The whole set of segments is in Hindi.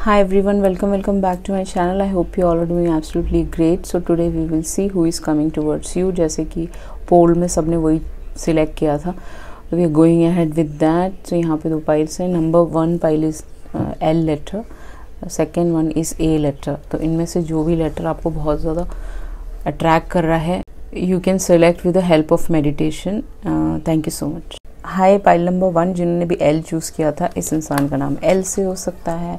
Hi everyone, welcome back to my channel. I hope you all are doing absolutely great. So today we will see who is coming towards you. जैसे कि पोल में सबने वही सिलेक्ट किया था. We are going ahead with that. So यहाँ पे दो पाइल्स हैं. Number 1 pile is L letter, second one is A letter. तो इनमें से जो भी लेटर आपको बहुत ज़्यादा अट्रैक्ट कर रहा है, you can select with the help of meditation. Thank you so much. Hi pile number 1 जिन्होंने भी L चूज़ किया था, इस इंसान का नाम L से हो सकता है,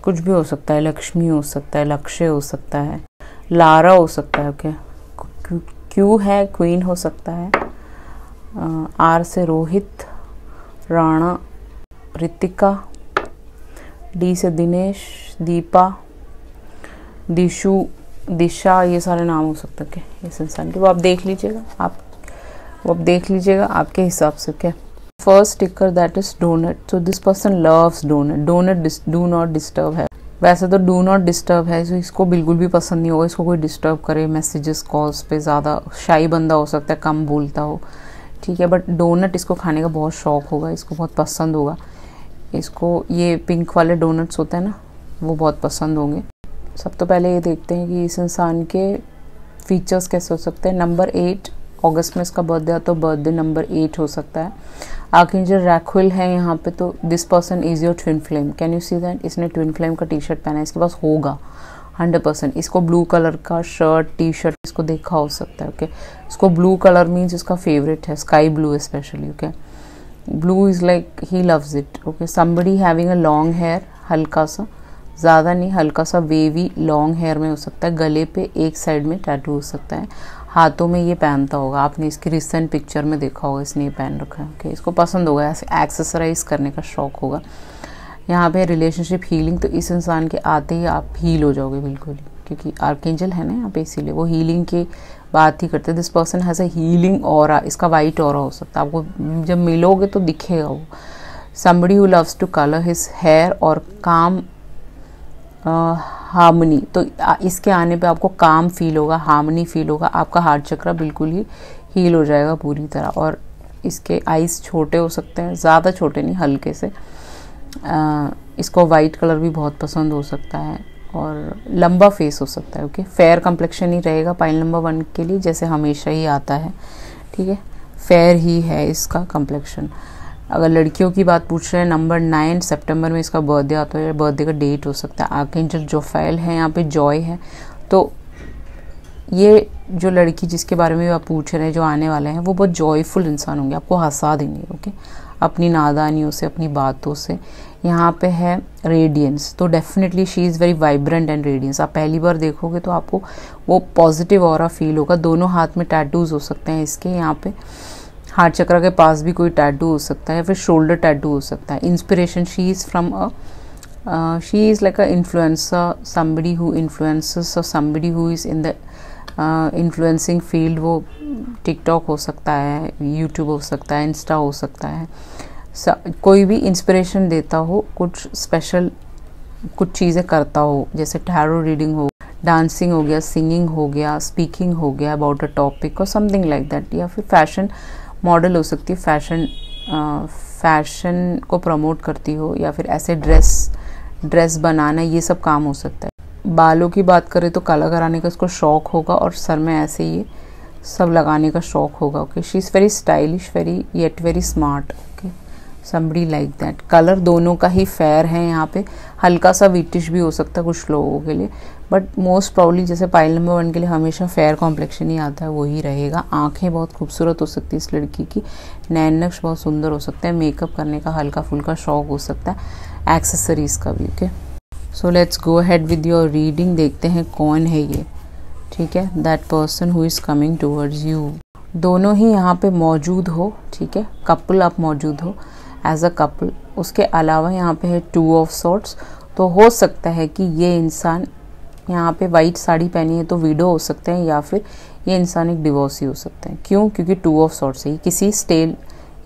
कुछ भी हो सकता है. लक्ष्मी हो सकता है, लक्ष्य हो सकता है, लारा हो सकता है. ओके, क्यू है, क्वीन हो सकता है. आर से रोहित, राणा, रितिका. डी से दिनेश, दीपा, दिशु, दिशा. ये सारे नाम हो सकते हैं इस इंसान के. वो आप देख लीजिएगा, आपके हिसाब से. क्या first sticker that is donut. So this person loves donut. Donut do not disturb है. वैसे तो डू नॉट डिस्टर्ब है, तो इसको बिल्कुल भी पसंद नहीं होगा इसको कोई डिस्टर्ब करे. मैसेजेस कॉल्स पे ज़्यादा शाई बंदा हो सकता है, कम बोलता हो, ठीक है. बट डोनट इसको खाने का बहुत शौक होगा, इसको बहुत पसंद होगा. इसको ये पिंक वाले डोनट्स होते हैं ना, वो बहुत पसंद होंगे. सब तो पहले ये देखते हैं कि इस इंसान के फीचर्स कैसे हो सकते हैं. नंबर 8 अगस्त में इसका बर्थडे है, तो बर्थडे नंबर 8 हो सकता है. आर्कएंजल रैक्विल है यहाँ पे. तो this person is your twin flame. Can you see that? इसने ट्विन फ्लेम का टी शर्ट पहना है, इसके पास होगा 100%. इसको ब्लू कलर का शर्ट, टी शर्ट इसको देखा हो सकता है. ओके, इसको ब्लू कलर मीन्स इसका फेवरेट है, sky blue specially. Okay, blue is like he loves it. Okay, somebody having a long hair, हल्का सा, ज़्यादा नहीं, हल्का सा वेवी लॉन्ग हेयर में हो सकता है. गले पे एक साइड में टैटू हो सकता है. हाथों में ये पहनता होगा, आपने इसकी रिसेंट पिक्चर में देखा होगा, इसने ये पहन रखा है. ओके, इसको पसंद होगा, ऐसे एक्सेसराइज करने का शौक होगा. यहाँ पे रिलेशनशिप हीलिंग. तो इस इंसान के आते ही आप हील हो जाओगे बिल्कुल, क्योंकि आर्कएंजल है ना यहाँ पे, इसीलिए वो हीलिंग की बात ही करते हैं. This person has a healing aura. इसका वाइट ऑरा हो सकता है, आपको जब मिलोगे तो दिखेगा वो. Somebody who loves to colour his hair और काम हार्मनी. तो इसके आने पे आपको काम फील होगा, हार्मनी फील होगा. आपका हार्ट चक्र बिल्कुल ही हील हो जाएगा पूरी तरह. और इसके आईज छोटे हो सकते हैं, ज़्यादा छोटे नहीं, हल्के से. इसको वाइट कलर भी बहुत पसंद हो सकता है और लंबा फेस हो सकता है. ओके, फेयर कम्प्लेक्शन ही रहेगा पाइल नंबर 1 के लिए, जैसे हमेशा ही आता है, ठीक है. फेयर ही है इसका कम्प्लेक्शन. अगर लड़कियों की बात पूछ रहे हैं, नंबर 9 सितंबर में इसका बर्थडे आता है, बर्थडे का डेट हो सकता है. आर्कएंजल जोफाइल है यहाँ पे, जॉय है. तो ये जो लड़की जिसके बारे में आप पूछ रहे हैं, जो आने वाले हैं, वो बहुत जॉयफुल इंसान होंगे, आपको हंसा देंगे. ओके, अपनी नादानियों से, अपनी बातों से. यहाँ पे है रेडियंस. तो definitely she is very vibrant and radiance. आप पहली बार देखोगे तो आपको वो पॉजिटिव ऑरा फील होगा. दोनों हाथ में टैटूज हो सकते हैं इसके. यहाँ पे हार्ट चक्र के पास भी कोई टैटू हो सकता है, या फिर शोल्डर टैटू हो सकता है. Inspiration, she is from she is like a influencer, somebody who influences or somebody who is in the influencing field. वो टिकटॉक हो सकता है, यूट्यूब हो सकता है, इंस्टा हो सकता है. कोई भी इंस्पिरेशन देता हो, कुछ स्पेशल कुछ चीज़ें करता हो, जैसे टैरो रीडिंग हो, डांसिंग हो गया, सिंगिंग हो गया, स्पीकिंग हो गया अबाउट अ टॉपिक और समथिंग लाइक दैट. या फिर फैशन मॉडल हो सकती है, फैशन को प्रमोट करती हो, या फिर ऐसे ड्रेस बनाना, ये सब काम हो सकता है. बालों की बात करें तो काला कराने का इसको शौक होगा, और सर में ऐसे ये सब लगाने का शौक होगा. Okay, she is very stylish, very yet very smart. Okay, somebody like that. Colour दोनों का ही फेयर है यहाँ पे. हल्का सा विटिश भी हो सकता है कुछ लोगों के लिए, बट मोस्ट प्रॉब्ली जैसे पाइल नंबर 1 के लिए हमेशा फेयर कॉम्प्लेक्शन ही आता है, वही रहेगा. आंखें बहुत खूबसूरत हो सकती है इस लड़की की. नैन नक्श बहुत सुंदर हो सकता है. मेकअप करने का हल्का फुल्का शौक हो सकता है, एक्सेसरीज का भी. Okay, so let's go ahead with your reading. देखते हैं कौन है ये, ठीक है. That person who is coming towards you. दोनों ही यहाँ पे मौजूद हो, ठीक है. कपल आप मौजूद हो एज अ कपल. उसके अलावा यहाँ पे है 2 ऑफ सॉर्ट्स. तो हो सकता है कि ये इंसान यहाँ पे वाइट साड़ी पहनी है तो विडो हो सकते हैं, या फिर ये इंसान एक डिवोर्सी हो सकते हैं. क्यों? क्योंकि 2 ऑफ सॉर्ट्स है. ये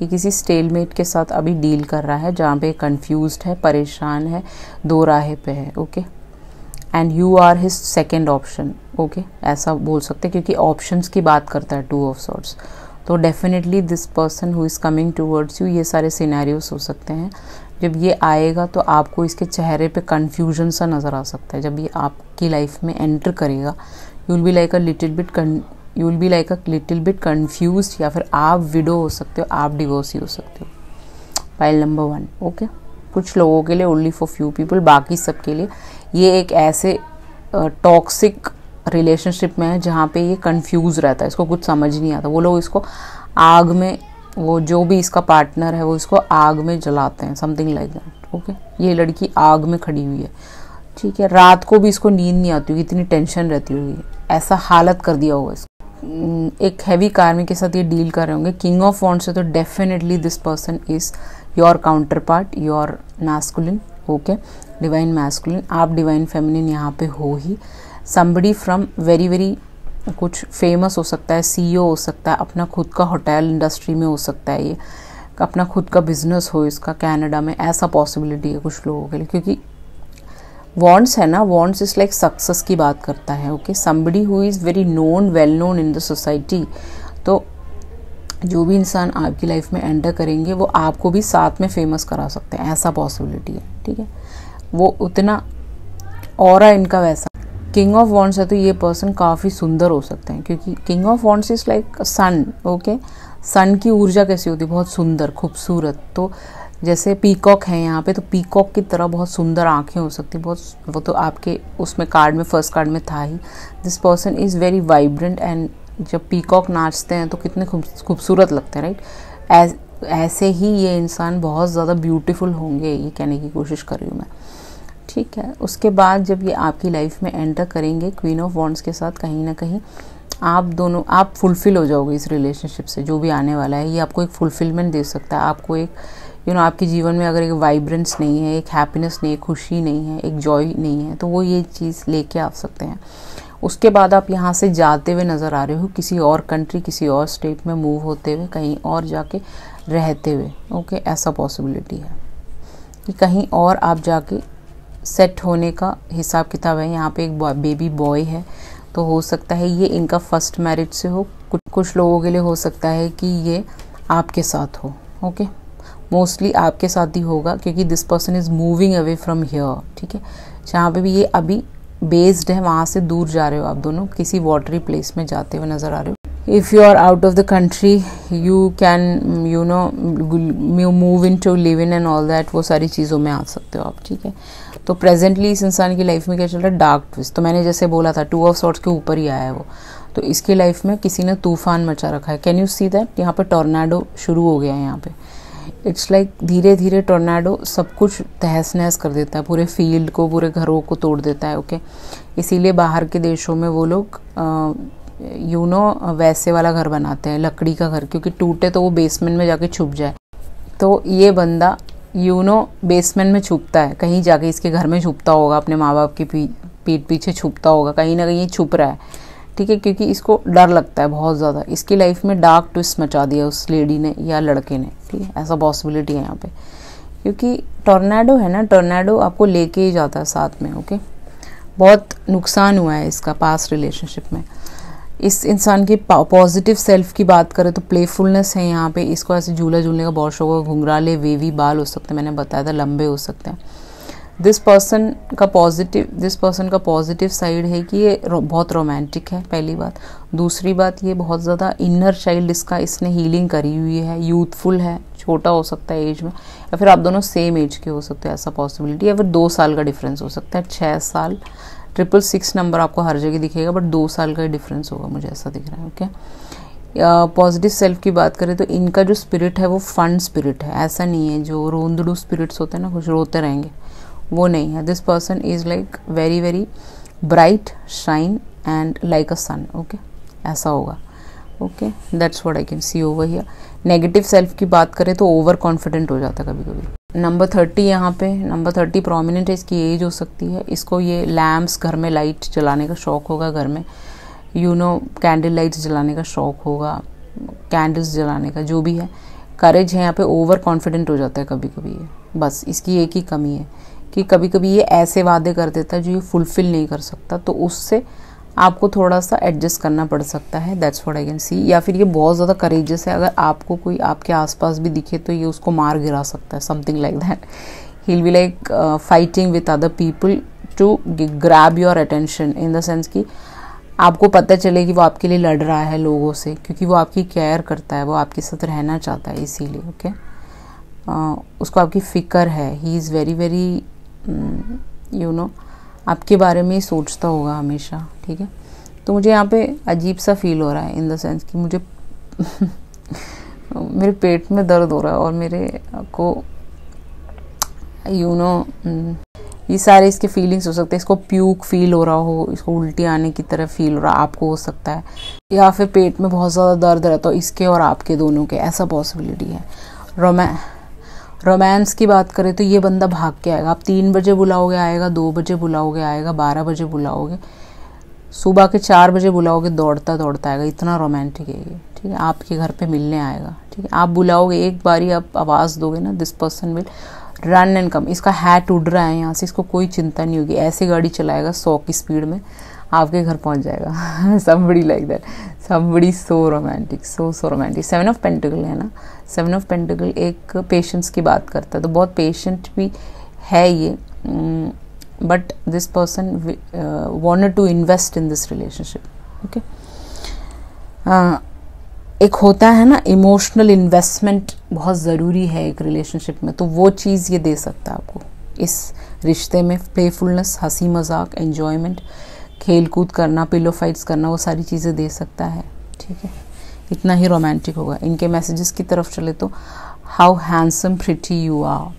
किसी स्टेलमेट के साथ अभी डील कर रहा है, जहाँ पे कंफ्यूज्ड है, परेशान है, दो राहे पे है. Okay, and you are his second option. Okay, ऐसा बोल सकते हैं, क्योंकि ऑप्शंस की बात करता है 2 ऑफ सॉर्ट्स. तो definitely this person who is coming towards you, ये सारे सिनेरियोस हो सकते हैं जब ये आएगा तो आपको इसके चेहरे पे कन्फ्यूजन सा नज़र आ सकता है। जब ये आपकी लाइफ में एंटर करेगा, you will be like a little bit confused, या फिर आप विडो हो सकते हो, आप डिवोर्सी हो सकते हो। Pile number 1, okay. कुछ लोगों के लिए, ओनली फॉर फ्यू पीपल, बाकी सब के लिए ये एक ऐसे टॉक्सिक रिलेशनशिप में है जहाँ पे ये कंफ्यूज रहता है, इसको कुछ समझ नहीं आता। वो लोग इसको आग में, वो जो भी इसका पार्टनर है वो इसको आग में जलाते हैं, समथिंग लाइक दैट, ओके। ये लड़की आग में खड़ी हुई है, ठीक है। रात को भी इसको नींद नहीं आती होगी, इतनी टेंशन रहती होगी, ऐसा हालत कर दिया होगा इसको। एक हैवी कार्मिक के साथ ये डील कर रहे होंगे। किंग ऑफ वॉन्ड्स है तो definitely this person is your counter part, your masculine, okay, divine masculine. आप डिवाइन फेमिनिन यहाँ पे हो ही। समबडी फ्रॉम वेरी कुछ फेमस हो सकता है, CEO हो सकता है, अपना खुद का होटल इंडस्ट्री में हो सकता है, ये अपना खुद का बिजनेस हो इसका कनाडा में, ऐसा पॉसिबिलिटी है कुछ लोगों के लिए। क्योंकि वॉन्ड्स है ना, वॉन्ड्स इज लाइक सक्सेस की बात करता है, okay. Somebody who is very known, well known in the society. तो जो भी इंसान आपकी लाइफ में एंटर करेंगे वो आपको भी साथ में फेमस करा सकते हैं, ऐसा पॉसिबिलिटी है, ठीक है। वो उतना ऑरा इनका वैसा। किंग ऑफ वॉन्ड्स है तो ये पर्सन काफ़ी सुंदर हो सकते हैं, क्योंकि king of wands is like sun, okay. Sun की ऊर्जा कैसी होती है, बहुत सुंदर, खूबसूरत। तो जैसे पीकॉक है यहाँ पे, तो पीकॉक की तरह बहुत सुंदर आंखें हो सकती, बहुत, वो तो आपके उसमें कार्ड में, फर्स्ट कार्ड में था ही। This person is very vibrant, and जब पीकॉक नाचते हैं तो कितने खूबसूरत लगते हैं, राइट। ऐसे ही ये इंसान बहुत ज़्यादा ब्यूटीफुल होंगे, ये कहने की कोशिश कर रही हूँ मैं, ठीक है। उसके बाद जब ये आपकी लाइफ में एंटर करेंगे क्वीन ऑफ वॉन्ड्स के साथ, कहीं ना कहीं आप फुलफिल हो जाओगे इस रिलेशनशिप से। जो भी आने वाला है ये आपको एक फुलफिलमेंट दे सकता है, आपको एक आपके जीवन में अगर एक वाइब्रेंस नहीं है, एक हैप्पीनेस नहीं है, खुशी नहीं है, एक जॉय नहीं है, तो वो ये चीज़ लेके आ सकते हैं। उसके बाद आप यहाँ से जाते हुए नज़र आ रहे हो, किसी और कंट्री, किसी और स्टेट में मूव होते हुए, कहीं और जाके रहते हुए, ओके। ऐसा पॉसिबिलिटी है कि कहीं और आप जाके सेट होने का हिसाब किताब है। यहाँ पे एक बेबी बॉय है, तो हो सकता है ये इनका फर्स्ट मैरिज से हो। कुछ लोगों के लिए हो सकता है कि ये आपके साथ हो, ओके। मोस्टली आपके साथ ही होगा, क्योंकि this person is moving away from here, ठीक है। जहाँ पे भी ये अभी बेस्ड है वहाँ से दूर जा रहे हो आप दोनों, किसी वाटरी प्लेस में जाते हुए नजर आ रहे हो। If you are out of the country, you can move in to live in and all that, वो सारी चीज़ों में आ सकते हो आप, ठीक है। तो प्रेजेंटली इस इंसान की लाइफ में क्या चल रहा है, डार्क ट्विस्ट। तो मैंने जैसे बोला था 2 ऑफ सॉर्ड्स के ऊपर ही आया है वो, तो इसकी लाइफ में किसी ने तूफान मचा रखा है। कैन यू सी दैट, यहाँ पे टॉर्नेडो शुरू हो गया है यहाँ पे। इट्स लाइक धीरे धीरे टॉर्नेडो सब कुछ तहस नहस कर देता है, पूरे फील्ड को, पूरे घरों को तोड़ देता है, ओके। इसीलिए बाहर के देशों में वो लोग वैसे वाला घर बनाते हैं, लकड़ी का घर, क्योंकि टूटे तो वो बेसमेंट में जाके छुप जाए। तो ये बंदा बेसमेंट में छुपता है, कहीं जाके इसके घर में छुपता होगा, अपने माँ बाप की पीठ पीछे छुपता होगा, कहीं ना कहीं छुप रहा है, ठीक है। क्योंकि इसको डर लगता है बहुत ज़्यादा। इसकी लाइफ में डार्क ट्विस्ट मचा दिया उस लेडी ने या लड़के ने, ठीक है। ऐसा पॉसिबिलिटी है यहाँ पे, क्योंकि टॉर्नेडो है ना, टॉर्नेडो आपको लेके ही जाता है साथ में, ओके। बहुत नुकसान हुआ है इसका पास्ट रिलेशनशिप में। इस इंसान की पॉजिटिव सेल्फ की बात करें तो प्लेफुलनेस है यहाँ पे। इसको ऐसे झूला झूलने का बहुत शौक है, घुंघराले वेवी बाल हो सकते हैं, मैंने बताया था लंबे हो सकते हैं। दिस पर्सन का पॉजिटिव साइड है कि ये बहुत रोमांटिक है, पहली बात। दूसरी बात, ये बहुत ज़्यादा इनर चाइल्ड इसने हीलिंग करी हुई है, यूथफुल है, छोटा हो सकता है एज में, या फिर आप दोनों सेम एज के हो सकते हैं, ऐसा पॉसिबिलिटी। या फिर 2 साल का डिफरेंस हो सकता है, 6 साल। 666 नंबर आपको हर जगह दिखेगा, बट 2 साल का डिफरेंस होगा, मुझे ऐसा दिख रहा है, ओके। पॉजिटिव सेल्फ की बात करें तो इनका जो स्पिरिट है वो फन स्पिरिट है, ऐसा नहीं है जो रोंदड़ू स्पिरिट्स होते हैं ना, कुछ रोते रहेंगे, वो नहीं है। This person is like very very bright, shine and like a sun, okay. ऐसा होगा, okay. That's what I can see over here. Negative self की बात करें तो ओवर कॉन्फिडेंट हो जाता है कभी कभी। नंबर 30 यहाँ पे, नंबर 30 प्रोमिनेंट है, इसकी एज हो सकती है। इसको ये लैम्प्स, घर में लाइट जलाने का शौक होगा, घर में कैंडल लाइट्स जलाने का शौक होगा, कैंडल्स जलाने का, जो भी है। करेज है यहाँ पे, ओवर कॉन्फिडेंट हो जाता है कभी कभी ये, बस इसकी एक ही कमी है कि कभी कभी ये ऐसे वादे कर देता है जो ये फुलफिल नहीं कर सकता, तो उससे आपको थोड़ा सा एडजस्ट करना पड़ सकता है, दैट्स व्हाट आई कैन सी। या फिर ये बहुत ज़्यादा करेजियस है, अगर आपको कोई आपके आसपास भी दिखे तो ये उसको मार गिरा सकता है, something like that. He will be like fighting with other people to grab your attention, in the sense कि आपको पता चले कि वो आपके लिए लड़ रहा है लोगों से, क्योंकि वो आपकी केयर करता है, वो आपके साथ रहना चाहता है, इसीलिए ओके। उसको आपकी फ़िक्र है, he is very very you no आपके बारे में ही सोचता होगा हमेशा, ठीक है। तो मुझे यहाँ पे अजीब सा फील हो रहा है, इन द सेंस कि मुझे मेरे पेट में दर्द हो रहा है और मेरे को यू नो ये सारे इसके फीलिंग्स हो सकते हैं। इसको प्यूक फील हो रहा हो, इसको उल्टी आने की तरह फील हो रहा आपको हो सकता है, या फिर पेट में बहुत ज़्यादा दर्द रहता हो इसके और आपके दोनों के, ऐसा पॉसिबिलिटी है। रोमांस की बात करें तो ये बंदा भाग के आएगा। आप 3 बजे बुलाओगे आएगा, 2 बजे बुलाओगे आएगा, 12 बजे बुलाओगे, सुबह के 4 बजे बुलाओगे, दौड़ता दौड़ता आएगा। इतना रोमांटिक है ये, ठीक है। आपके घर पे मिलने आएगा, ठीक है। आप बुलाओगे, एक बारी आप आवाज़ दोगे ना, this person will run and come. इसका हैट उड़ रहा है यहाँ से, इसको कोई चिंता नहीं होगी, ऐसे गाड़ी चलाएगा 100 की स्पीड में आपके घर पहुँच जाएगा। somebody like that, somebody so romantic, so romantic। 7 of pentacle है ना, 7 ऑफ पेंटिकल एक पेशेंस की बात करता है, तो बहुत पेशेंट भी है ये, but this person wanted to invest in this relationship, okay. एक होता है ना इमोशनल इन्वेस्टमेंट, बहुत ज़रूरी है एक रिलेशनशिप में, तो वो चीज़ ये दे सकता है आपको इस रिश्ते में। प्लेफुलनेस, हंसी मजाक, एन्जॉयमेंट, खेल कूद करना, पिलो फाइट्स करना, वो सारी चीज़ें दे सकता है, ठीक है। इतना ही रोमांटिक होगा। इनके मैसेजेस की तरफ चले तो how handsome pretty you are,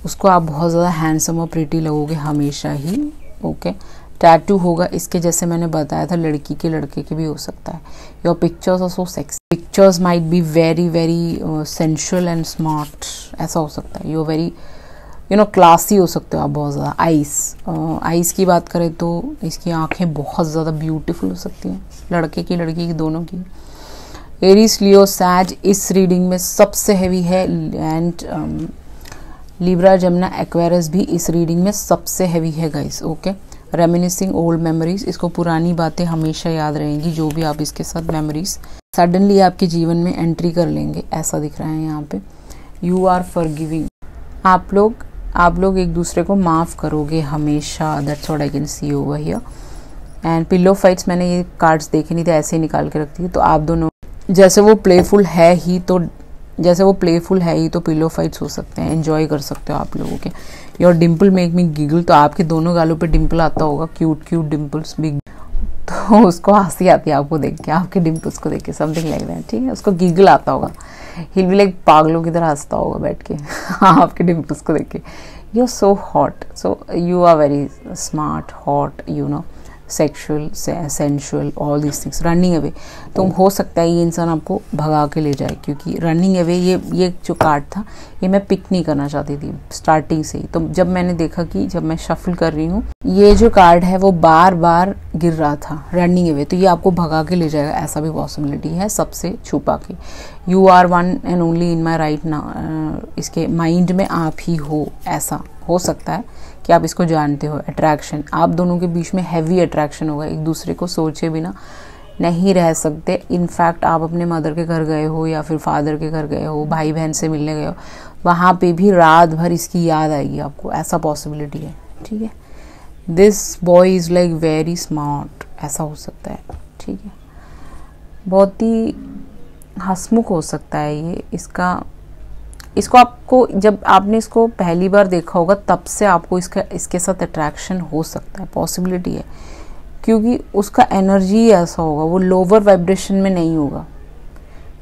उसको आप बहुत ज़्यादा हैंडसम और प्रिटी लगोगे हमेशा ही, ओके। टैटू होगा इसके, जैसे मैंने बताया था, लड़की के लड़के के भी हो सकता है। Your pictures are so sexy, pictures might be very very sensual and smart, ऐसा हो सकता है। यू वेरी क्लासी हो सकते हो आप बहुत ज़्यादा। आइस की बात करें तो इसकी आंखें बहुत ज़्यादा ब्यूटीफुल हो सकती हैं, लड़के की लड़की की दोनों की। एरीज, लियो, सैज इस रीडिंग में सबसे हैवी है, एंड लिब्रा, जमुना, एक्वेरियस भी इस रीडिंग में सबसे हैवी है guys, okay. Reminiscing old memories, इसको पुरानी बातें हमेशा याद रहेंगी, जो भी आप इसके साथ मेमोरीज सडनली आपके जीवन में एंट्री कर लेंगे, ऐसा दिख रहा है यहाँ पे। यू आर फॉरगिविंग, आप लोग एक दूसरे को माफ़ करोगे हमेशा, that's what I can see over here. And pillow fights, मैंने ये कार्ड्स देखे नहीं थे, ऐसे ही निकाल के रखती है। तो आप दोनों जैसे वो प्लेफुल है ही तो पिलो फाइट्स हो सकते हैं, एंजॉय कर सकते हो आप लोगों के। Your Dimple make me giggle, तो आपके दोनों गालों पे डिम्पल आता होगा, क्यूट क्यूट डिम्पल्स बिग, तो उसको हंसी आती है आपको देख के, आपके डिम्पल्स को देख के, समथिंग लाइक दैट, ठीक है। उसको गिगल आता होगा, हिल भी लाइक पागलों की तरह हंसता होगा बैठ के आपके डिम्पल्स को देख के। You are so hot, so you are very smart, hot, sexual, sensual, all these things. Running away, तो हो सकता है ये इंसान आपको भगा के ले जाए, क्योंकि रनिंग अवे ये जो कार्ड था ये मैं पिक नहीं करना चाहती थी स्टार्टिंग से ही। तो जब मैंने देखा कि जब मैं शफल कर रही हूँ ये जो कार्ड है वो बार बार गिर रहा था, रनिंग अवे, तो ये आपको भगा के ले जाएगा, ऐसा भी पॉसिबिलिटी है सबसे छुपा के। You are one and only in my right now, इसके माइंड में आप ही हो, ऐसा हो सकता है कि आप इसको जानते हो। अट्रैक्शन, आप दोनों के बीच में हैवी अट्रैक्शन होगा, एक दूसरे को सोचे बिना नहीं रह सकते। इनफैक्ट आप अपने मदर के घर गए हो या फिर फादर के घर गए हो, भाई बहन से मिलने गए हो, वहाँ पे भी रात भर इसकी याद आएगी आपको, ऐसा पॉसिबिलिटी है, ठीक है। This boy is like very smart, ऐसा हो सकता है, ठीक है। बहुत ही हंसमुख हो सकता है ये, इसको आपको जब आपने इसको पहली बार देखा होगा तब से आपको इसके साथ अट्रैक्शन हो सकता है, पॉसिबिलिटी है, क्योंकि उसका एनर्जी ऐसा होगा, वो लोअर वाइब्रेशन में नहीं होगा,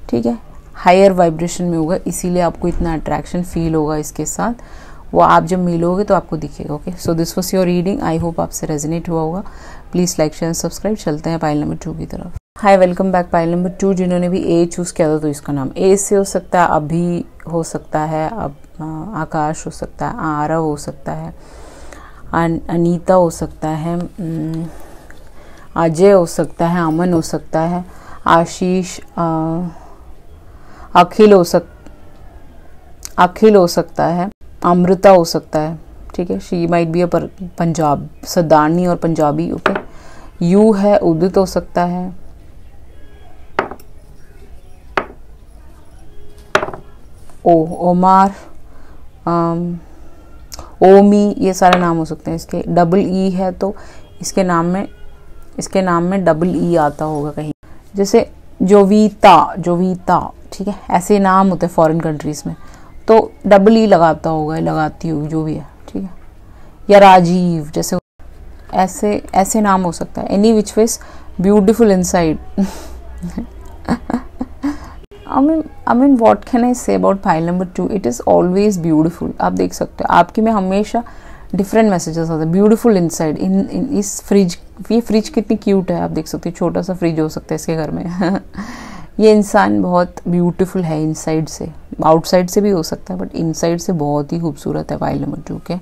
ठीक है, हायर वाइब्रेशन में होगा, इसीलिए आपको इतना अट्रैक्शन फील होगा इसके साथ। वो आप जब मिलोगे तो आपको दिखेगा, okay. So this was your reading, I hope आपसे रेजोनेट हुआ होगा। Please like share subscribe. चलते हैं पाइल नंबर 2 की तरफ। हाय, वेलकम बैक। पाइल नंबर 2, जिन्होंने भी ए चूज़ किया था तो इसका नाम ए से हो सकता है, अभी हो सकता है, अब आकाश हो सकता है, आरव हो सकता है, अनीता हो सकता है, अजय हो सकता है, अमन हो सकता है, आशीष, अखिल हो सकता है, अमृता हो सकता है, ठीक है, she might be a Punjab, सदानी और पंजाबी। ओके, यू है उदित हो सकता है, ओमार, ओमी, ये सारे नाम हो सकते हैं इसके। डबल ई है तो इसके नाम में डबल ई आता होगा कहीं, जैसे जोवीता, ठीक है, ऐसे नाम होते हैं फॉरेन कंट्रीज में, तो डबल ई लगाता होगा, लगाती होगी, जो भी है, ठीक है। या राजीव, जैसे ऐसे नाम हो सकता है। Any which ways beautiful inside. I mean what can I say about file number 2? It is always beautiful. आप देख सकते हो आपकी में हमेशा डिफरेंट मैसेजेस आते हैं। ब्यूटिफुल इनसाइड, इन इस फ्रिज, ये फ्रिज कितनी क्यूट है, आप देख सकते हो, छोटा सा फ्रिज हो सकता है इसके घर में। ये इंसान बहुत ब्यूटीफुल है इनसाइड से, आउटसाइड से भी हो सकता है, बट इनसाइड से बहुत ही खूबसूरत है फाइल नंबर 2 के।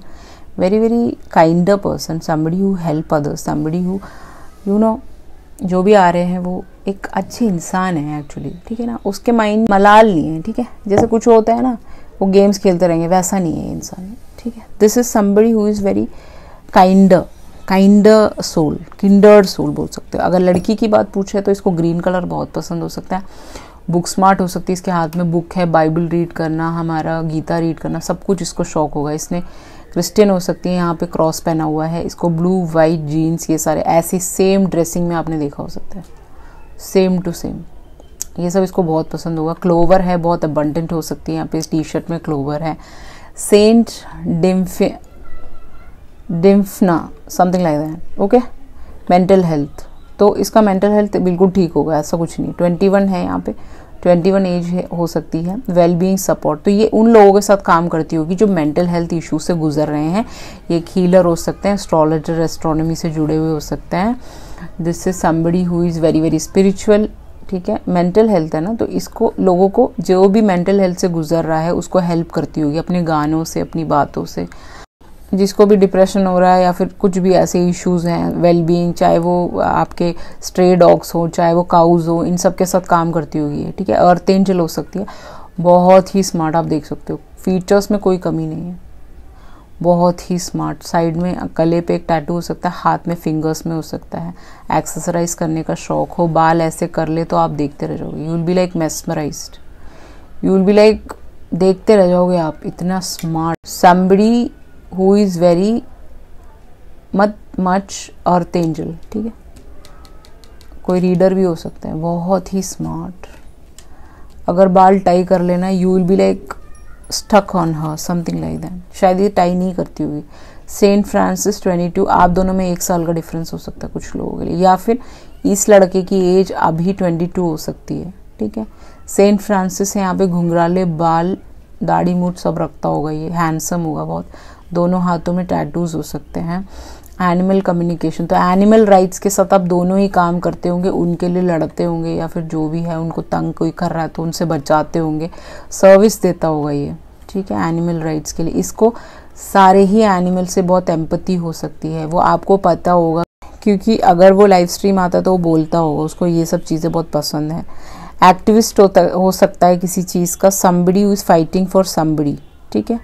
Very very kinder person, somebody who help others, somebody who you know, जो भी आ रहे हैं वो एक अच्छे इंसान है एक्चुअली, ठीक है ना। उसके माइंड मलाल नहीं है, ठीक है, जैसे कुछ होता है ना वो गेम्स खेलते रहेंगे, वैसा नहीं है इंसान, ठीक है। This is somebody who is very kinder soul, kindred soul बोल सकते हो। अगर लड़की की बात पूछे तो इसको ग्रीन कलर बहुत पसंद हो सकता है, बुक स्मार्ट हो सकती है, इसके हाथ में बुक है, बाइबल रीड करना, हमारा गीता रीड करना, सब कुछ इसको शौक होगा। इसने क्रिश्चियन हो सकती है, यहाँ पे क्रॉस पहना हुआ है, इसको ब्लू वाइट जीन्स, ये सारे ऐसी सेम ड्रेसिंग में आपने देखा हो सकता है, सेम टू सेम, ये सब इसको बहुत पसंद होगा। क्लोवर है, बहुत अबंडेंट हो सकती है, यहाँ पे इस टी शर्ट में क्लोवर है। Saint Dymphna, something like that, okay. Mental health, तो इसका मेंटल हेल्थ बिल्कुल ठीक होगा, ऐसा कुछ नहीं। 21 है यहाँ पे, 21 एज हो सकती है। वेलबींग सपोर्ट, तो ये उन लोगों के साथ काम करती होगी जो मेंटल हेल्थ इशू से गुजर रहे हैं। ये हीलर हो सकते हैं, एस्ट्रोलॉजर, एस्ट्रोनॉमी से जुड़े हुए हो सकते हैं। This is somebody who is very very spiritual, ठीक है। मेंटल हेल्थ है ना, तो इसको लोगों को जो भी मेंटल हेल्थ से गुजर रहा है उसको हेल्प करती होगी अपने गानों से, अपनी बातों से। जिसको भी डिप्रेशन हो रहा है या फिर कुछ भी ऐसे इश्यूज हैं, वेलबींग, चाहे वो आपके स्ट्रे डॉग्स हो, चाहे वो काउज हो, इन सब के साथ काम करती होगी, ठीक है। अर्थ एंजल हो सकती है, बहुत ही स्मार्ट, आप देख सकते हो, फीचर्स में कोई कमी नहीं है, बहुत ही स्मार्ट। साइड में गले पे एक टैटू हो सकता है, हाथ में, फिंगर्स में हो सकता है। एक्सरसाइज करने का शौक हो, बाल ऐसे कर ले तो आप देखते रह जाओगे, you will be like mesmerised, you will be like देखते रह जाओगे आप, इतना smart. Somebody who is very much earth angel, ठीक है, कोई रीडर भी हो सकता है, बहुत ही स्मार्ट। अगर बाल टाई कर लेना, you will be like stuck on her, something like that. शायद ये टाई नहीं करती होगी। सेंट फ्रांसिस 22, आप दोनों में 1 साल का डिफरेंस हो सकता है कुछ लोगों के लिए, या फिर इस लड़के की एज अभी 22 हो सकती है, ठीक है। सेंट फ्रांसिस है यहाँ पे, घुंघराले बाल, दाढ़ी मूठ सब रखता होगा, ये हैंडसम होगा बहुत। दोनों हाथों में टैटूज हो सकते हैं। एनिमल कम्युनिकेशन, तो एनिमल राइट्स के साथ आप दोनों ही काम करते होंगे, उनके लिए लड़ते होंगे, या फिर जो भी है उनको तंग कोई कर रहा है तो उनसे बचाते होंगे, सर्विस देता होगा ये, ठीक है, एनिमल राइट्स के लिए। इसको सारे ही एनिमल से बहुत एम्पैथी हो सकती है, वो आपको पता होगा, क्योंकि अगर वो लाइव स्ट्रीम आता तो वो बोलता होगा, उसको ये सब चीज़ें बहुत पसंद है। एक्टिविस्ट हो सकता है किसी चीज़ का। Somebody who is fighting for somebody, ठीक है,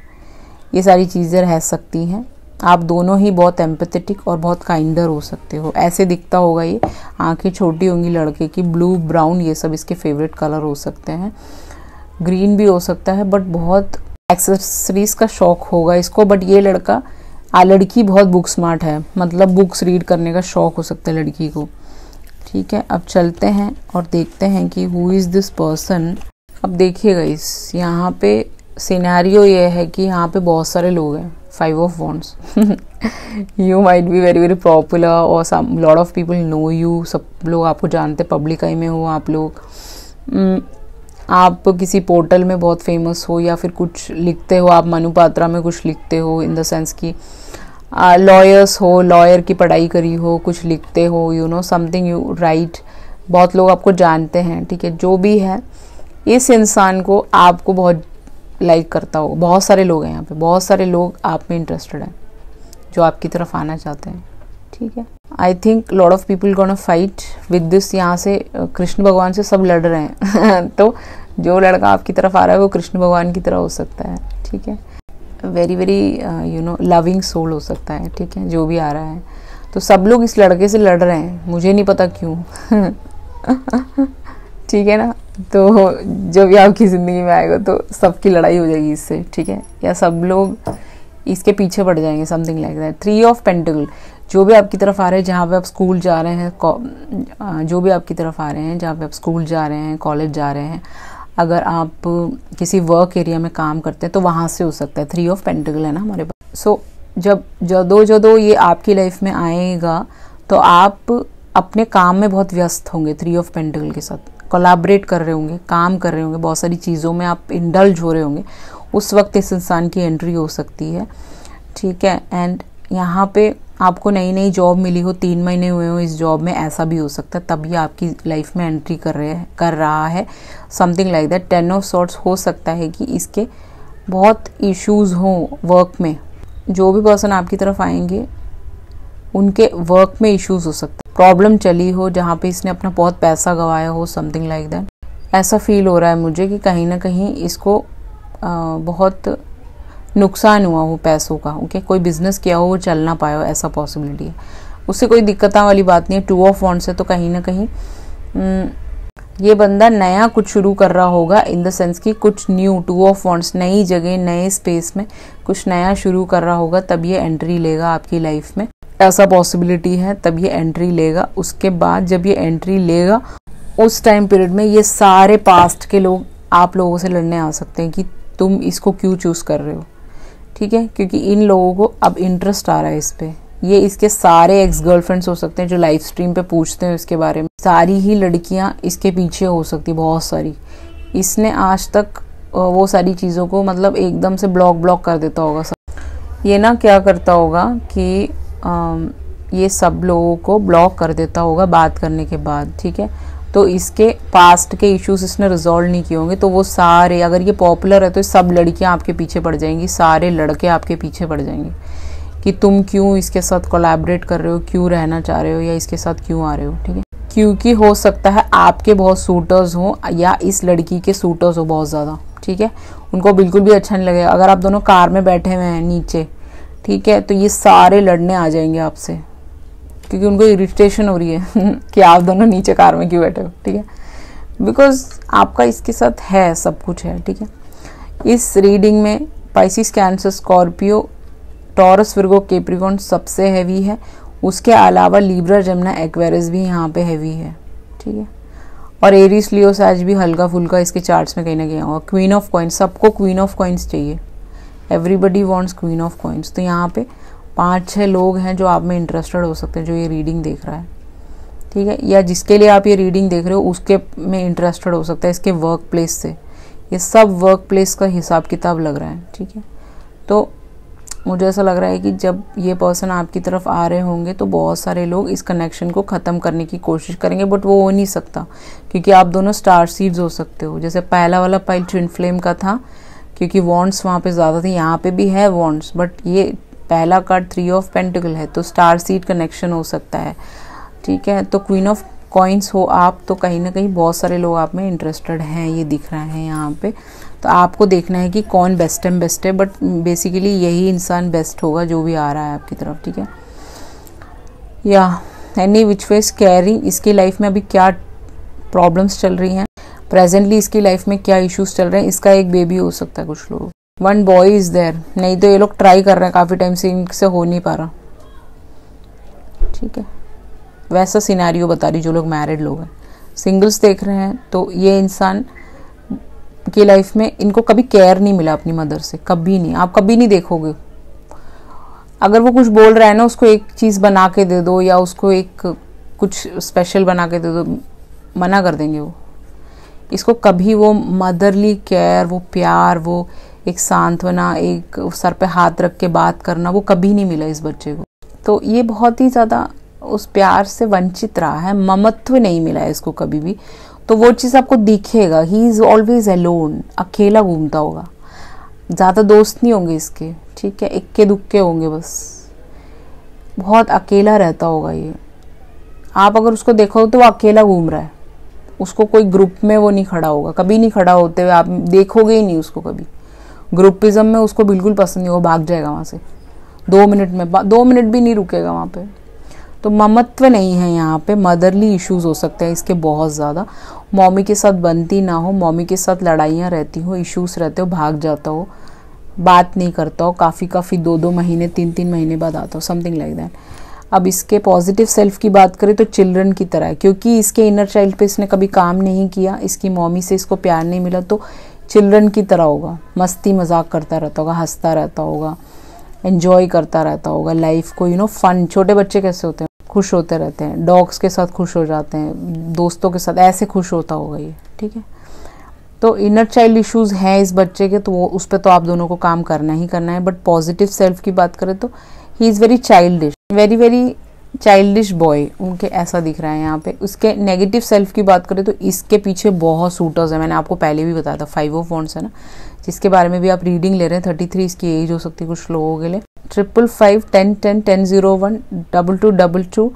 ये सारी चीज़ें रह सकती हैं। आप दोनों ही बहुत एम्पैथेटिक और बहुत काइंडर हो सकते हो, ऐसे दिखता होगा ये। आंखें छोटी होंगी लड़के की, ब्लू ब्राउन ये सब इसके फेवरेट कलर हो सकते हैं। ग्रीन भी हो सकता है, बट बहुत एक्सेसरीज का शौक होगा इसको। बट ये लड़की बहुत बुक स्मार्ट है, मतलब बुक्स रीड करने का शौक हो सकता है लड़की को, ठीक है। अब चलते हैं और देखते हैं कि हु इज़ दिस पर्सन। अब देखिएगा इस यहाँ पे सिनेरियो ये है कि यहाँ पे बहुत सारे लोग हैं, 5 of wands. You might be very very popular और some lot of people know you, सब लोग आपको जानते, पब्लिक आई में हो आप लोग। आप किसी पोर्टल में बहुत फेमस हो, या फिर कुछ लिखते हो आप, मनु पात्रा में कुछ लिखते हो, इन द सेंस कि लॉयर्स हो, लॉयर की पढ़ाई करी हो, कुछ लिखते हो, you know something you right, बहुत लोग आपको जानते हैं, ठीक है। जो भी है, इस इंसान को आपको बहुत लाइक करता हो, बहुत सारे लोग हैं यहाँ पे, बहुत सारे लोग आप में इंटरेस्टेड हैं, जो आपकी तरफ आना चाहते हैं, ठीक है। I think lot of people gonna fight with this. यहाँ से कृष्ण भगवान से सब लड़ रहे हैं तो जो लड़का आपकी तरफ आ रहा है वो कृष्ण भगवान की तरह हो सकता है, ठीक है। Very very you know loving soul हो सकता है, ठीक है, जो भी आ रहा है। तो सब लोग इस लड़के से लड़ रहे हैं, मुझे नहीं पता क्यों। ठीक है ना। तो जब ये आपकी ज़िंदगी में आएगा तो सबकी लड़ाई हो जाएगी इससे, ठीक है, या सब लोग इसके पीछे पड़ जाएंगे, something like that. 3 of pentacle, जो भी आपकी तरफ आ रहे हैं, जहाँ पे आप स्कूल जा रहे हैं, जो भी आपकी तरफ आ रहे हैं, जहाँ पे आप स्कूल जा रहे हैं, कॉलेज जा रहे हैं, अगर आप किसी वर्क एरिया में काम करते हैं तो वहाँ से हो सकता है। 3 ऑफ पेंटिकल है ना हमारे पास। सो जब ये आपकी लाइफ में आएगा तो आप अपने काम में बहुत व्यस्त होंगे। 3 ऑफ पेंटिकल के साथ कोलैबोरेट कर रहे होंगे, काम कर रहे होंगे, बहुत सारी चीज़ों में आप इंडल्ज हो रहे होंगे। उस वक्त इस इंसान की एंट्री हो सकती है, ठीक है। एंड यहाँ पे आपको नई नई जॉब मिली हो, 3 महीने हुए हो इस जॉब में, ऐसा भी हो सकता है, तभी आपकी लाइफ में एंट्री कर रहा है, something like that. 10 of sorts हो सकता है कि इसके बहुत इश्यूज हों वर्क में। जो भी पर्सन आपकी तरफ आएंगे उनके वर्क में इश्यूज हो सकते हैं, प्रॉब्लम चली हो जहाँ पे इसने अपना बहुत पैसा गंवाया हो, समथिंग लाइक दैट। ऐसा फील हो रहा है मुझे कि कहीं ना कहीं इसको बहुत नुकसान हुआ हो पैसों का, ओके। कोई बिजनेस किया हो वो चल ना पाया हो, ऐसा पॉसिबिलिटी है। उससे कोई दिक्कत वाली बात नहीं है। 2 ऑफ वॉन्ड्स है तो कहीं ना कहीं ये बंदा नया कुछ शुरू कर रहा होगा, इन द सेंस कि कुछ न्यू, 2 ऑफ वॉन्ड्स, नई जगह, नए स्पेस में कुछ नया शुरू कर रहा होगा, तब ये एंट्री लेगा आपकी लाइफ में, ऐसा पॉसिबिलिटी है। तब ये एंट्री लेगा। उसके बाद जब ये एंट्री लेगा उस टाइम पीरियड में ये सारे पास्ट के लोग आप लोगों से लड़ने आ सकते हैं कि तुम इसको क्यों चूज कर रहे हो, ठीक है, क्योंकि इन लोगों को अब इंटरेस्ट आ रहा है इस पे। ये इसके सारे एक्स गर्लफ्रेंड्स हो सकते हैं जो लाइव स्ट्रीम पे पूछते हैं इसके बारे में। सारी ही लड़कियां इसके पीछे हो सकती, बहुत सारी। इसने आज तक वो सारी चीज़ों को मतलब एकदम से ब्लॉक कर देता होगा सब। ये ना क्या करता होगा कि ये सब लोगों को ब्लॉक कर देता होगा बात करने के बाद, ठीक है। तो इसके पास्ट के इश्यूज इसने रिजॉल्व नहीं किए होंगे, तो वो सारे, अगर ये पॉपुलर है तो सब लड़कियां आपके पीछे पड़ जाएंगी, सारे लड़के आपके पीछे पड़ जाएंगे कि तुम क्यों इसके साथ कोलैबोरेट कर रहे हो, क्यों रहना चाह रहे हो, या इसके साथ क्यों आ रहे हो, ठीक है। क्योंकि हो सकता है आपके बहुत सूटर्स हो या इस लड़की के सूटर्स हो बहुत ज़्यादा, ठीक है। उनको बिल्कुल भी अच्छा नहीं लगेगा अगर आप दोनों कार में बैठे हुए हैं नीचे, ठीक है, तो ये सारे लड़ने आ जाएंगे आपसे, क्योंकि उनको इरिटेशन हो रही है कि आप दोनों नीचे कार में क्यों बैठे हो, ठीक है, बिकॉज आपका इसके साथ है, सब कुछ है, ठीक है। इस रीडिंग में Pisces, cancer, Scorpio, taurus, Virgo, Capricorn सबसे हैवी है। उसके अलावा लिब्रा, जमुना, एक्वेरियस भी यहाँ पे हैवी है, ठीक है। और एरीज, लियो, सैज भी हल्का फुल्का इसके चार्ट्स में कहीं ना कहीं होगा। क्वीन ऑफ कॉइन्स, सबको क्वीन ऑफ कॉइन्स चाहिए, everybody wants queen of coins. तो यहाँ पे 5-6 लोग हैं जो आप में इंटरेस्टेड हो सकते हैं, जो ये रीडिंग देख रहा है, ठीक है, या जिसके लिए आप ये रीडिंग देख रहे हो उसके में इंटरेस्टेड हो सकता है इसके वर्क प्लेस से। ये सब वर्क प्लेस का हिसाब किताब लग रहा है, ठीक है। तो मुझे ऐसा लग रहा है कि जब ये पर्सन आपकी तरफ आ रहे होंगे तो बहुत सारे लोग इस कनेक्शन को ख़त्म करने की कोशिश करेंगे, बट वो हो नहीं सकता क्योंकि आप दोनों स्टार सीड्स हो सकते हो। जैसे पहला वाला पाइल ट्विन फ्लेम का था, क्योंकि वॉन्ड्स वहाँ पे ज़्यादा थे, यहाँ पे भी है वॉन्ड्स, बट ये पहला कार्ड 3 ऑफ पेंटिकल है, तो स्टार सीड कनेक्शन हो सकता है, ठीक है। तो क्वीन ऑफ कॉइन्स हो आप, तो कहीं ना कहीं बहुत सारे लोग आप में इंटरेस्टेड हैं, ये दिख रहा है यहाँ पे। तो आपको देखना है कि कौन बेस्ट है, बट बेसिकली यही इंसान बेस्ट होगा जो भी आ रहा है आपकी तरफ, ठीक है। या एनी विच वेज कैरी, इसकी लाइफ में अभी क्या प्रॉब्लम्स चल रही हैं, प्रेजेंटली इसकी लाइफ में क्या इश्यूज चल रहे हैं। इसका एक बेबी हो सकता है कुछ लोग, 1 बॉय इज देयर, नहीं तो ये लोग ट्राई कर रहे हैं काफ़ी टाइम से, इनसे हो नहीं पा रहा, ठीक है। वैसा सिनेरियो बता रही जो लोग मैरिड लोग हैं। सिंगल्स देख रहे हैं तो ये इंसान की लाइफ में इनको कभी केयर नहीं मिला अपनी मदर से, कभी नहीं, आप कभी नहीं देखोगे। अगर वो कुछ बोल रहा है ना, उसको एक चीज़ बना के दे दो या उसको एक कुछ स्पेशल बना के दे दो, मना कर देंगे वो। इसको कभी वो मदरली केयर, वो प्यार, वो एक सांत्वना, एक सर पे हाथ रख के बात करना, वो कभी नहीं मिला इस बच्चे को। तो ये बहुत ही ज़्यादा उस प्यार से वंचित रहा है, ममत्व नहीं मिला है इसको कभी भी। तो वो चीज़ आपको दिखेगा, ही इज़ ऑलवेज अलोन, अकेला घूमता होगा, ज़्यादा दोस्त नहीं होंगे इसके, ठीक है, इक्के दुक्के होंगे बस, बहुत अकेला रहता होगा ये। आप अगर उसको देखो तो वो अकेला घूम रहा है, उसको कोई ग्रुप में वो नहीं खड़ा होगा, कभी नहीं खड़ा होते हुए आप देखोगे ही नहीं उसको कभी। ग्रुपिज्म में उसको बिल्कुल पसंद नहीं, वो भाग जाएगा वहाँ से 2 मिनट में, 2 मिनट भी नहीं रुकेगा वहाँ पे। तो ममत्व नहीं है यहाँ पे, मदरली इश्यूज हो सकते हैं इसके बहुत ज़्यादा। मम्मी के साथ बनती ना हो, मम्मी के साथ लड़ाइयाँ रहती हो, इश्यूज रहते हो, भाग जाता हो, बात नहीं करता हो, काफ़ी 2-2 महीने 3-3 महीने बाद आता हो, समथिंग लाइक दैट। अब इसके पॉजिटिव सेल्फ की बात करें तो चिल्ड्रन की तरह है, क्योंकि इसके इनर चाइल्ड पे इसने कभी काम नहीं किया, इसकी मम्मी से इसको प्यार नहीं मिला, तो चिल्ड्रन की तरह होगा, मस्ती मजाक करता रहता होगा, हंसता रहता होगा, एंजॉय करता रहता होगा लाइफ को, फन। छोटे बच्चे कैसे होते हैं, खुश होते रहते हैं, डॉग्स के साथ खुश हो जाते हैं, दोस्तों के साथ ऐसे खुश होता होगा ये, ठीक है। तो इनर चाइल्ड इश्यूज हैं इस बच्चे के, तो वो उस पर तो आप दोनों को काम करना ही करना है। बट पॉजिटिव सेल्फ की बात करें तो he is very childish, very very childish boy, उनके ऐसा दिख रहा है यहाँ पे। उसके नेगेटिव सेल्फ की बात करें तो इसके पीछे बहुत सूटर्स है, मैंने आपको पहले भी बताया था, 5 ऑफ वांड्स है ना, जिसके बारे में भी आप रीडिंग ले रहे हैं। 33 इसकी एज हो सकती है कुछ लोगों के लिए। 555 10 10 1001 2222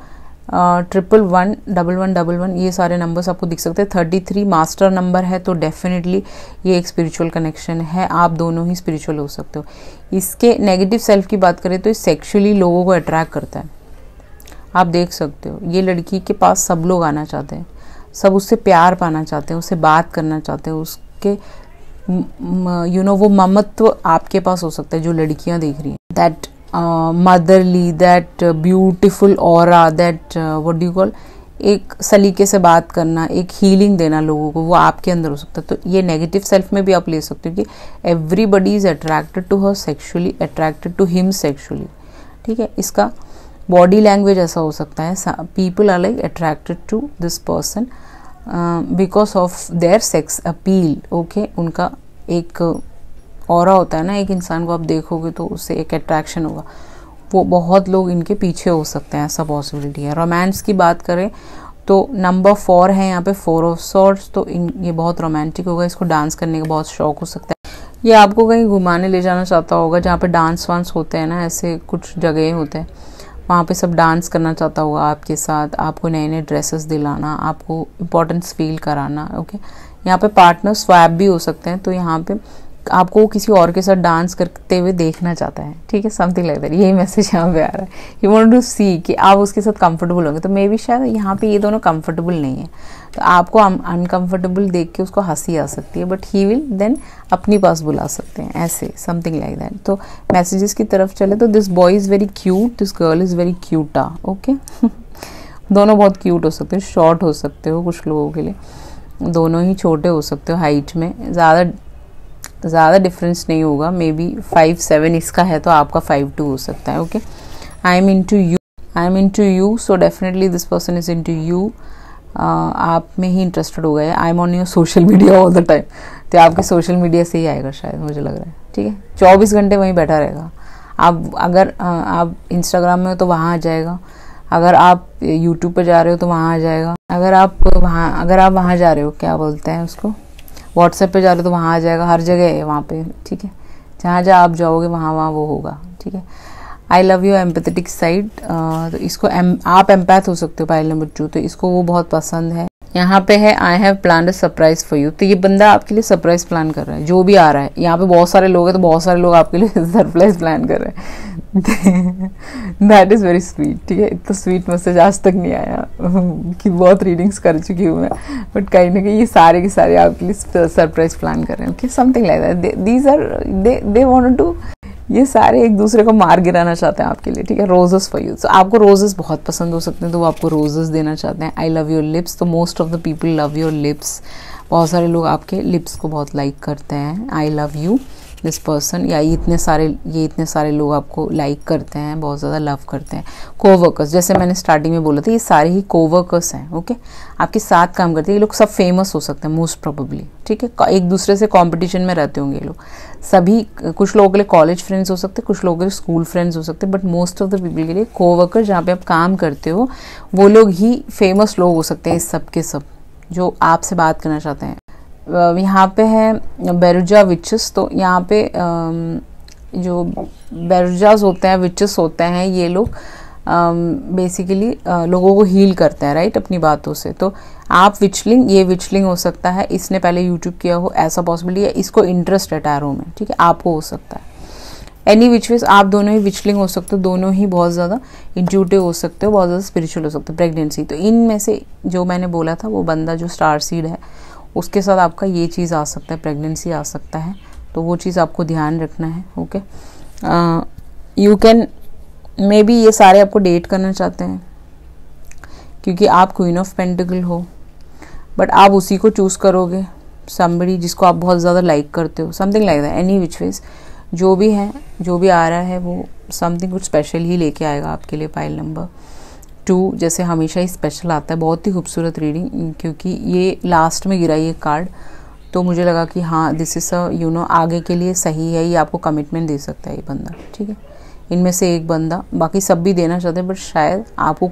111 1111 ये सारे नंबर्स आपको दिख सकते हैं। 33 मास्टर नंबर है, तो डेफिनेटली ये एक स्पिरिचुअल कनेक्शन है, आप दोनों ही स्पिरिचुअल हो सकते हो। इसके नेगेटिव सेल्फ की बात करें तो ये सेक्सुअली लोगों को अट्रैक्ट करता है, आप देख सकते हो। ये लड़की के पास सब लोग आना चाहते हैं, सब उससे प्यार पाना चाहते हैं, उससे बात करना चाहते हैं, उसके वो ममत्व आपके पास हो सकता है जो लड़कियां देख रही हैं। That motherly, that beautiful aura, that what do you call, एक सलीके से बात करना, एक हीलिंग देना लोगों को, वो आपके अंदर हो सकता है। तो ये नेगेटिव सेल्फ में भी आप ले सकते हो कि everybody is attracted to her sexually, attracted to him sexually, ठीक है। इसका बॉडी लैंग्वेज ऐसा हो सकता है, people are like attracted to this person because of their sex appeal, okay. उनका एक ऑरा होता है ना, एक इंसान को आप देखोगे तो उससे एक अट्रैक्शन होगा, वो बहुत लोग इनके पीछे हो सकते हैं, ऐसा पॉसिबिलिटी है। रोमांस की बात करें तो नंबर 4 है यहाँ पे, 4 ऑफ सॉर्ड्स, तो ये बहुत रोमांटिक होगा, इसको डांस करने का बहुत शौक हो सकता है। ये आपको कहीं घुमाने ले जाना चाहता होगा जहाँ पे डांस वांस होते हैं ना, ऐसे कुछ जगह होते हैं, वहाँ पे सब डांस करना चाहता होगा आपके साथ, आपको नए नए ड्रेसेस दिलाना, आपको इम्पोर्टेंस फील कराना, ओके। यहाँ पे पार्टनर स्वैप भी हो सकते हैं, तो यहाँ पे आपको किसी और के साथ डांस करते हुए देखना चाहता है, ठीक है, समथिंग लाइक दैट। यही मैसेज यहाँ पे आ रहा है, यू वांट टू सी कि आप उसके साथ कंफर्टेबल होंगे। तो मे बी शायद यहाँ पे ये दोनों कंफर्टेबल नहीं है, तो आपको अनकंफर्टेबल देख के उसको हंसी आ सकती है, बट ही विल देन अपनी पास बुला सकते हैं, ऐसे समथिंग लाइक दैट। तो मैसेजेस की तरफ चले तो this boy is very cute, this girl is very cute, okay. दोनों बहुत क्यूट हो सकते हो, शॉर्ट हो सकते हो कुछ लोगों के लिए, दोनों ही छोटे हो सकते हो हाइट में, ज़्यादा डिफरेंस नहीं होगा, मे बी 5'7" इसका है तो आपका 5'2" हो सकता है, okay. I am into you, so definitely this person is into you, आप में ही इंटरेस्टेड हो गए। I am on your social media all the time, तो आपके सोशल मीडिया से ही आएगा शायद, मुझे लग रहा है, ठीक है। 24 घंटे वहीं बैठा रहेगा। आप अगर आप इंस्टाग्राम में हो तो वहाँ आ जाएगा, अगर आप यूट्यूब पर जा रहे हो तो वहाँ आ जाएगा, अगर आप वहाँ जा रहे हो, क्या बोलते हैं उसको, व्हाट्सएप पे जा रहे हो तो वहाँ आ जाएगा, हर जगह है वहाँ पे, ठीक है। जहाँ जहाँ आप जाओगे वहाँ वो होगा, ठीक है। I love you empathetic side, तो इसको आप एम्पैथ हो सकते हो पाइल नंबर 2, तो इसको वो बहुत पसंद है। यहाँ पे है I have planned a surprise for you, तो ये बंदा आपके लिए सरप्राइज प्लान कर रहा है, जो भी आ रहा है। यहाँ पे बहुत सारे लोग हैं तो बहुत सारे लोग आपके लिए सरप्राइज प्लान कर रहे हैं। दैट इज़ वेरी स्वीट, ठीक है। इतना स्वीट मैसेज आज तक नहीं आया कि बहुत रीडिंग्स कर चुकी हूँ मैं, बट कहीं ना कहीं ये सारे के सारे आपके लिए सरप्राइज प्लान कर रहे हैं, okay, something like that. These are they want to, ये सारे एक दूसरे को मार गिराना चाहते हैं आपके लिए, ठीक है। रोजेस फॉर यू, तो आपको रोजेस बहुत पसंद हो सकते हैं, तो वो आपको रोजेस देना चाहते हैं। आई लव योर लिप्स, तो most of the people love your lips, बहुत सारे लोग आपके लिप्स को बहुत लाइक करते हैं। I love you this person, या ये इतने सारे लोग आपको लाइक करते हैं, बहुत ज़्यादा लव करते हैं। कोवर्कर्स, जैसे मैंने स्टार्टिंग में बोला था, ये सारे ही कोवर्कर्स हैं, ओके, आपके साथ काम करते हैं। ये लोग सब फेमस हो सकते हैं मोस्ट प्रोबेबली, ठीक है। एक दूसरे से कंपटीशन में रहते होंगे ये लोग सभी। कुछ लोगों के लिए कॉलेज फ्रेंड्स हो सकते हैं, कुछ लोगों के लिए स्कूल फ्रेंड्स हो सकते हैं, but most of the people के लिए कोवर्कर जहाँ पे आप काम करते हो वो लोग ही फेमस लोग हो सकते हैं, इस सब के सब जो आपसे बात करना चाहते हैं। यहाँ पे है बेरुजा विचेस, तो यहाँ पे जो बेरुजाज होते हैं, विचेस होते हैं, ये लोग बेसिकली लोगों को हील करता है, राइट, अपनी बातों से। तो आप विचलिंग, ये विचलिंग हो सकता है, इसने पहले यूट्यूब किया हो, ऐसा पॉसिबिलिटी है, इसको इंटरेस्ट है टैरो में, ठीक है, आपको हो सकता है। एनी विच वेज आप दोनों ही विचलिंग हो सकते हो, दोनों ही बहुत ज़्यादा इंट्यूटिव हो सकते हो, बहुत ज़्यादा स्पिरिचुअल हो सकते हो। प्रेगनेंसी, तो इनमें से जो मैंने बोला था, वो बंदा जो स्टार सीड है उसके साथ आपका ये चीज़ आ सकता है, प्रेगनेंसी आ सकता है, तो वो चीज़ आपको ध्यान रखना है। Okay, you can may be ये सारे आपको डेट करना चाहते हैं क्योंकि आप क्वीन ऑफ पेंटिकल हो, बट आप उसी को चूज़ करोगे, समबडी जिसको आप बहुत ज़्यादा लाइक करते हो, something like that. Any which ways जो भी है, जो भी आ रहा है, वो समथिंग कुछ स्पेशल ही लेके आएगा आपके लिए। पाइल नंबर 2 जैसे हमेशा ही स्पेशल आता है, बहुत ही खूबसूरत रीडिंग, क्योंकि ये लास्ट में गिरा ये कार्ड, तो मुझे लगा कि हाँ this is a you know आगे के लिए सही है, ये आपको कमिटमेंट दे सकता है ये बंदा, ठीक है। इनमें से एक बंदा, बाकी सब भी देना चाहते हैं, बट शायद आपको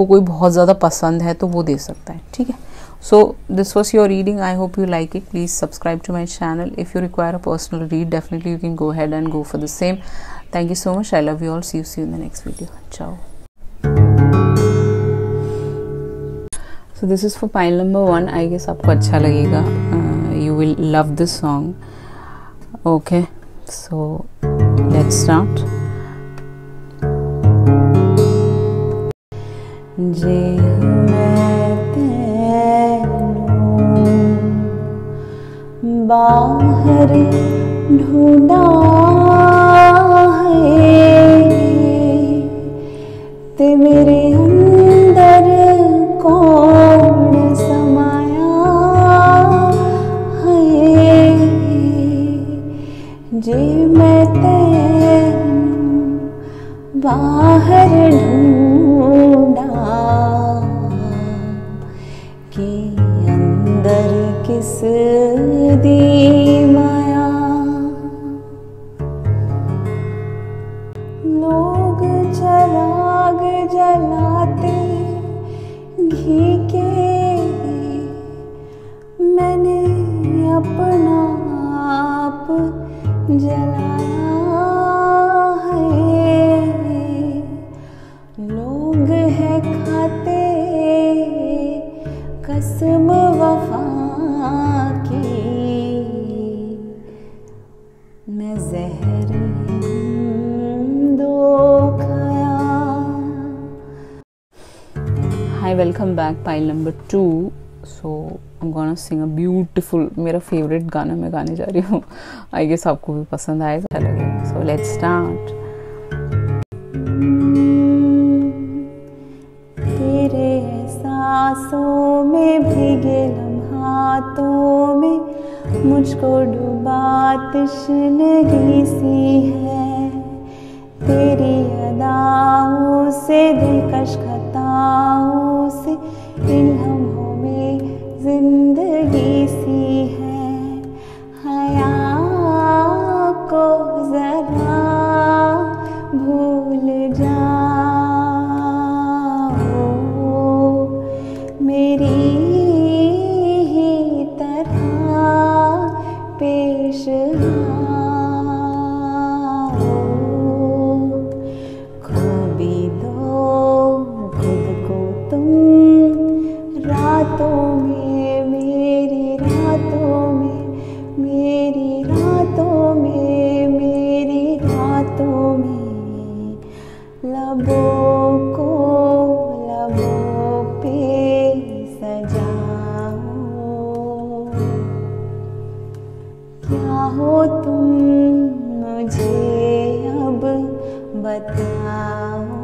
कोई बहुत ज़्यादा पसंद है तो वो दे सकता है, ठीक है। So this was your reading. I hope you like it. Please subscribe to my channel. If you require a personal read, definitely you can go ahead and go for the same. Thank you so much. I love you all. See you in the next video. Ciao. So this is for pile number 1. I guess आपको अच्छा लगेगा. You will love this song. Okay. So let's start. जे बाहर ढूंढा है ते मेरे अंदर कौन समाया है, जे मैं तेनू बाहर ढूंढा कि अंदर किस दी माया। लोग चराग जलाते घी के, मैंने अपना आप जलाया है। लोग है खाते कसम वफा की, मैं जहर दो खाया। Hi, welcome back, pile number 2. So I'm gonna sing a beautiful, मेरा फेवरेट गाना मैं गाने जा रही हूँ। आई गेस आपको भी पसंद आएगा, अच्छा लगेगा। So let's start. तेरे एहसासों में भीगे लम्हातों में मुझको डूबा तश्नगी सी है। तेरी अदाओं से दिलकश खताओं से इन लम्हों में जिंदगी सी है। हया को जरा भूल जाओ, मेरी ही तरह पेश आओ। खो भी दो खुद को तुम रातों में, मेरी रातों में, मेरी रातों में, मेरी रातों में। लबों को लबों पे सजाओ, क्या हो तुम मुझे अब बताओ।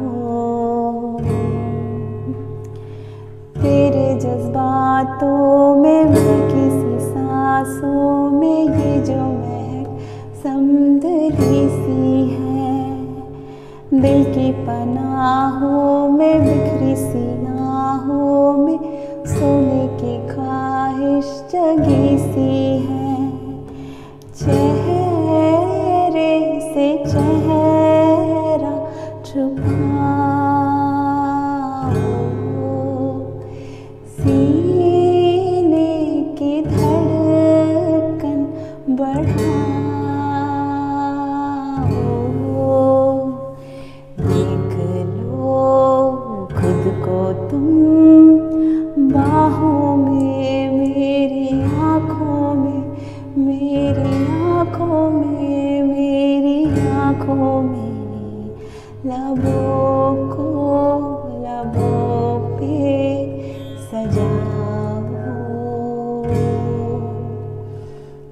तेरे जज्बातों में महकी सी सांसों में ये जो महक समुंदरी सी है। दिल की पनाहों में बिखरी सी आहों में सोने की ख्वाहिश जगी सी है। चेहरे से चेहरा छुपाओ, सीने की धड़कन बढ़ाओ। एक में, लबों को लबों पे सजाओ।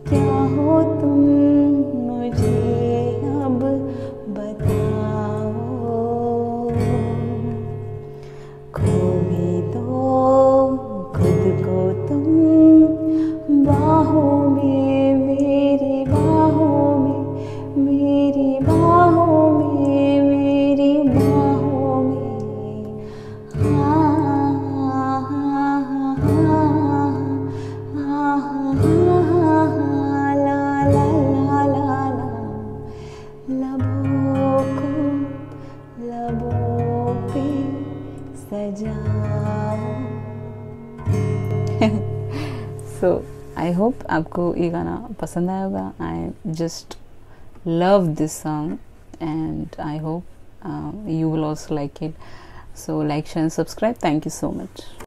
क्या हो तुम मुझे अब बताओ, खो भी दो खुद को तुम बाहों में, मेरी बाहों में, मेरी बाहों में, मेरी बाहों में। हाँ हाँ हाँ हाँ हाँ, ला ला ला ला ला, लबों को लबों पे सजाओ। सो आई होप आपको ये गाना पसंद आया होगा। I just love this song and I hope you will also like it. So like, share and subscribe. Thank you so much.